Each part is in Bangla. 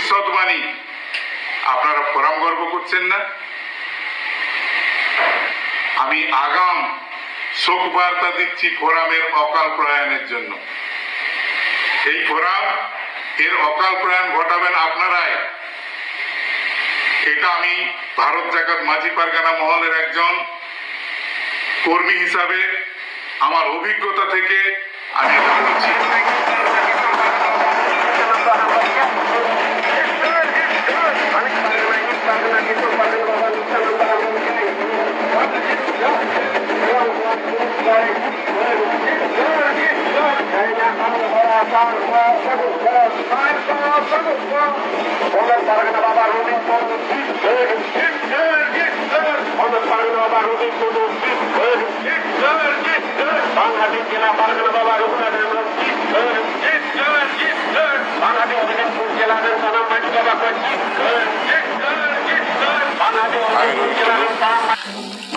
ভবিষ্যৎবাণী আপনারা ফোরাম গর্ব করছেন না? আমি আগাম শোক বার্তা দিচ্ছি ফোরামের অকাল প্রয়াণের জন্য। এই ফোরাম এর অকাল প্রয়াণ ঘটাবেন আপনারাই। এটা আমি ভারত জাকাত মাঝি পারগানা মহলের একজন কর্মী হিসাবে আমার অভিজ্ঞতা থেকে আমি বলছি।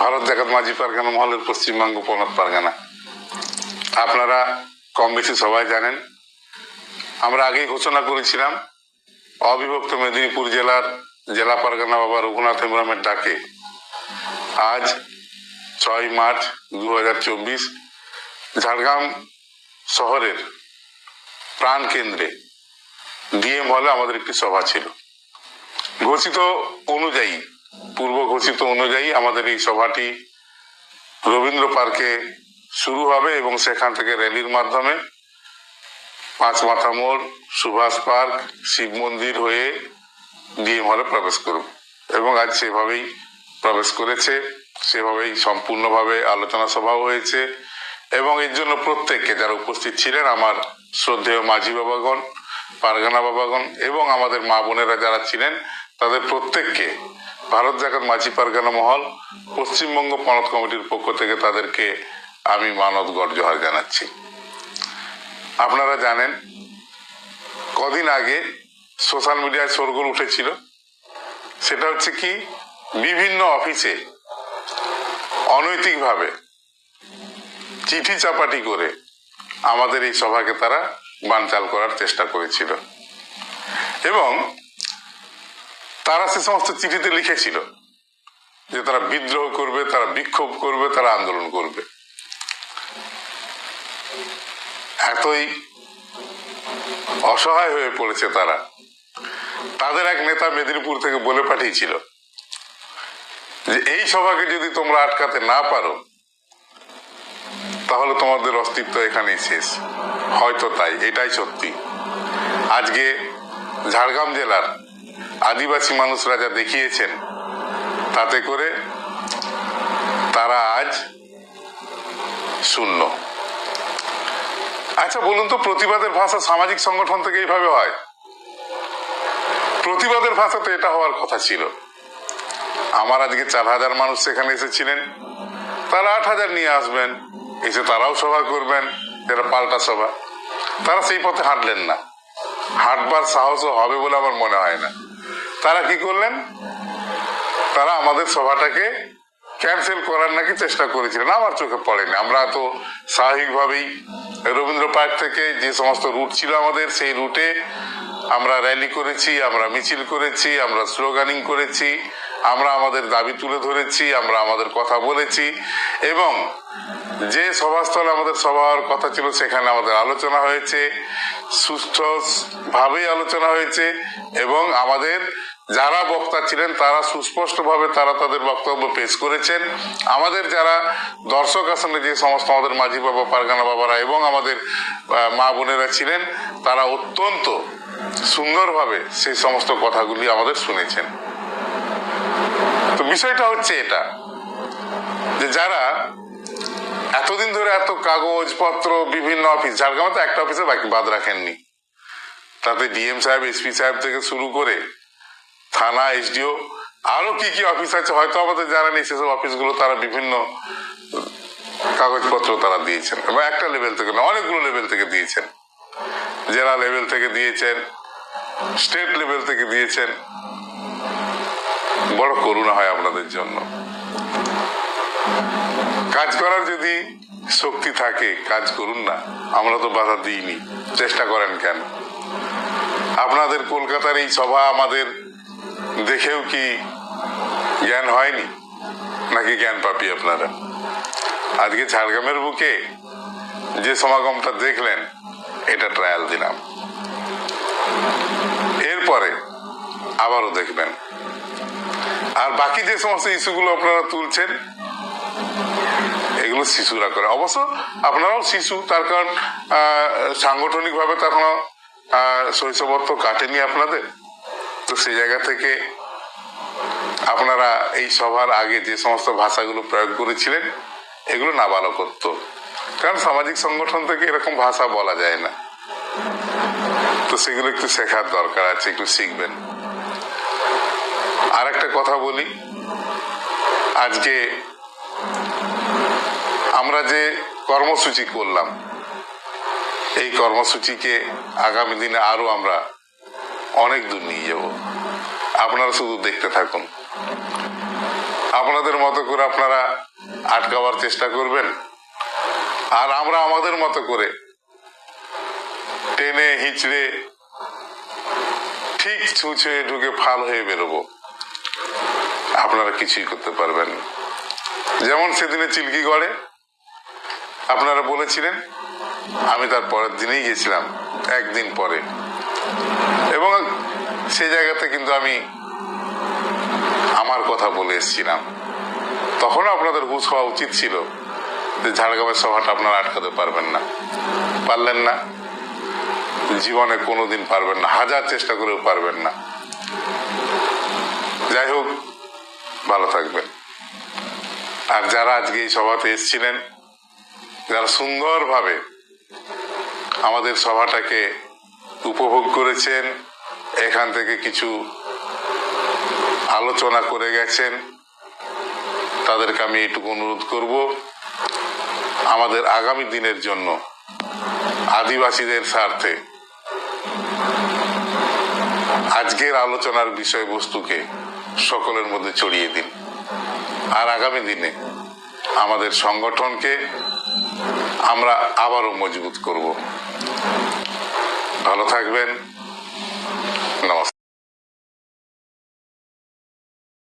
ভারত জাকাত মাঝি পারগানা মহলের পশ্চিমবঙ্গ পনত পারগানা, আপনারা কম বেশি সবাই জানেন, আমরা আগেই ঘোষণা করেছিলাম অবিভক্ত মেদিনীপুর জেলার জেলা পারগানা বাবা রঘুনাথ হেমব্রমের ডাকে আজ 6 মার্চ 2024 ঝাড়গ্রাম শহরের প্রাণ কেন্দ্রে ডিএম হলে আমাদের একটি সভা ছিল। পূর্ব ঘোষিত অনুযায়ী আমাদের এই সভাটি রবীন্দ্র পার্কে শুরু হবে এবং সেখান থেকে র্যালির মাধ্যমে পাঁচমাথা মোড়, সুভাষ পার্ক, শিব মন্দির হয়ে ডিএম হলে প্রবেশ করবে এবং আজ সেভাবেই প্রবেশ করেছে, সেভাবেই সম্পূর্ণভাবে আলোচনা সভাও হয়েছে এবং এর জন্য প্রত্যেককে যারা উপস্থিত ছিলেন আমার শ্রদ্ধেয় মাঝি বাবাগণ, পারগানা বাবাগণ এবং আমাদের মা বোনেরা যারা ছিলেন তাদের প্রত্যেককে ভারত জাকাত মাঝি পারগানা মহল পশ্চিমবঙ্গ পনত কমিটির পক্ষ থেকে তাদেরকে আমি মানত গড় জোহার জানাচ্ছি। আপনারা জানেন কদিন আগে সোশ্যাল মিডিয়ায় শোরগোল উঠেছিল, সেটা হচ্ছে কি বিভিন্ন অফিসে অনৈতিকভাবে চিঠি চাপাটি করে আমাদের এই সভাকে তারা বানচাল করার চেষ্টা করেছিল এবং তারা সে সমস্ত চিঠিতে লিখেছিল যে তারা বিদ্রোহ করবে, তারা বিক্ষোভ করবে, তারা আন্দোলন করবে। এতই অসহায় হয়ে পড়েছে তারা, তাদের এক নেতা মেদিনীপুর থেকে বলে পাঠিয়েছিল যে এই সভাকে যদি তোমরা আটকাতে না পারো তাহলে তোমাদের অস্তিত্ব এখানেই শেষ। হয়তো তাই, এটাই সত্যি। আজকে ঝাড়গ্রাম জেলার আদিবাসী মানুষরা যা দেখিয়েছেন তাতে করে তারা আজ শূন্য। আচ্ছা বলুন তো, প্রতিবাদের ভাষা সামাজিক সংগঠন থেকে এইভাবে হয়? প্রতিবাদের ভাষা তো এটা হওয়ার কথা ছিল। আমার আজকে 4000 মানুষ সেখানে এসেছিলেন, তারা 8000 নিয়ে আসবেন, এসে তারাও সভা করবেন, যেটা পাল্টা সভা। তারা সেই পথে হাঁটলেন না, হাঁটবার সাহসও হবে বলে আমার মনে হয় না। তারা কি করলেন? তারা আমাদের সভাটাকে ক্যান্সেল করার নাকি চেষ্টা করেছিলেন, আমার চোখে পড়েনি। আমরা তো স্বাভাবিকভাবেই রবীন্দ্র পার্ক থেকে যে সমস্ত রুট ছিল আমাদের, সেই রুটে আমরা র্যালি করেছি, আমরা মিছিল করেছি, আমরা স্লোগানিং করেছি, আমরা আমাদের দাবি তুলে ধরেছি, আমরা আমাদের কথা বলেছি এবং যে সভাস্থলে আমাদের সভা হওয়ার কথা ছিল সেখানে আমাদের আলোচনা হয়েছে, সুষ্ঠুভাবেই আলোচনা হয়েছে এবং আমাদের যারা বক্তা ছিলেন তারা সুস্পষ্টভাবে তারা তাদের বক্তব্য পেশ করেছেন। আমাদের যারা দর্শক আসনে যে সমস্ত আমাদের মাঝি বাবা, পারগানা বাবারা এবং আমাদের মা বোনেরা ছিলেন তারা অত্যন্ত সুন্দরভাবে সেই সমস্ত কথাগুলি আমাদের শুনেছেন। তো বিষয়টা হচ্ছে এটা যে যারা এতদিন ধরে এত কাগজপত্র বিভিন্ন অফিস, ঝাড়গ্রামে তো একটা অফিসে বাদ রাখেননি, তাতে ডিএম সাহেব, এসপি সাহেব থেকে শুরু করে থানা, এসডিও, আরো কি কি অফিস আছে হয়তো আমাদের জানা নেই, সেসব অফিসগুলো তারা বিভিন্ন কাগজপত্র তারা দিয়েছেন এবং একটা লেভেল থেকে না, অনেকগুলো লেভেল থেকে দিয়েছেন। জেলা লেভেল থেকে দিয়েছেন, স্টেট লেভেল থেকে দিয়েছেন। বড় করুণা হয় আপনাদের জন্য। কাজ করার যদি শক্তি থাকে কাজ করুন না, আমরা তো বাধা দিইনি, চেষ্টা করেন কেন? আপনাদের কলকাতার এই সভা আমাদের দেখেও কি জ্ঞান হয়নি, নাকি জ্ঞান পাপি আপনারা? আজকে ঝাড়গ্রামের বুকে যে সমাগমটা দেখলেন, এটা ট্রায়াল দিলাম, এরপরে আবারও দেখবেন। আর বাকি যে সমস্ত ইস্যুগুলো আপনারা তুলছেন, এগুলো শিশুরা করে। অবশ্য আপনারাও শিশু, তার কারণ সাংগঠনিক ভাবে তখনও শৈশবত্ব কাটেনি আপনাদের। তো সেই জায়গা থেকে আপনারা এই সভার আগে যে সমস্ত ভাষাগুলো প্রয়োগ করেছিলেন, এগুলো নাবালকত্ব, কারণ সামাজিক সংগঠন থেকে এরকম ভাষা বলা যায় না। তো সেগুলো একটু শেখার দরকার আছে, একটু শিখবেন। আর একটা কথা বলি, আজকে আমরা যে কর্মসূচি করলাম, এই কর্মসূচিকে আগামী দিনে আরো আমরা অনেক দূর নিয়ে যাব। আপনারা শুধু দেখতে থাকুন। আপনাদের মতো করে আপনারা আটকাবার চেষ্টা করবেন, আর আমরা আমাদের মতো করে টেনে হিচড়ে ঠিক ছুঁচে ঢুকে ফাল হয়ে বেরোবো। আপনারা কিছুই করতে পারবেন না। যেমন সেদিনে চিল্কিগড়ে আপনারা বলেছিলেন, আমি তার পরের দিনেই গেছিলাম, একদিন পরে, এবং সেই জায়গাতে কিন্তু আমি আমার কথা বলে এসেছিলাম। তখন আপনাদের হুঁশ হওয়া উচিত ছিল যে ঝাড়গ্রামের সভাটা আপনারা আটকাতে পারবেন না। পারলেন না, জীবনে কোনোদিন পারবেন না, হাজার চেষ্টা করেও পারবেন না। যাই হোক, ভালো থাকবেন। আর যারা আজকে এই সভাতে এসেছিলেন, যারা সুন্দরভাবে আমাদের সভাটাকে উপভোগ করেছেন, এখান থেকে কিছু আলোচনা করে গেছেন, তাদেরকে আমি এইটুকু অনুরোধ করব, আমাদের আগামী দিনের জন্য আদিবাসীদের স্বার্থে আজকের আলোচনার বিষয়বস্তুকে সকলের মধ্যে ছড়িয়ে দিন। আর আগামী দিনে আমাদের সংগঠনকে আমরা আবারও মজবুত করব। ভালো থাকবেন। নমস্কার।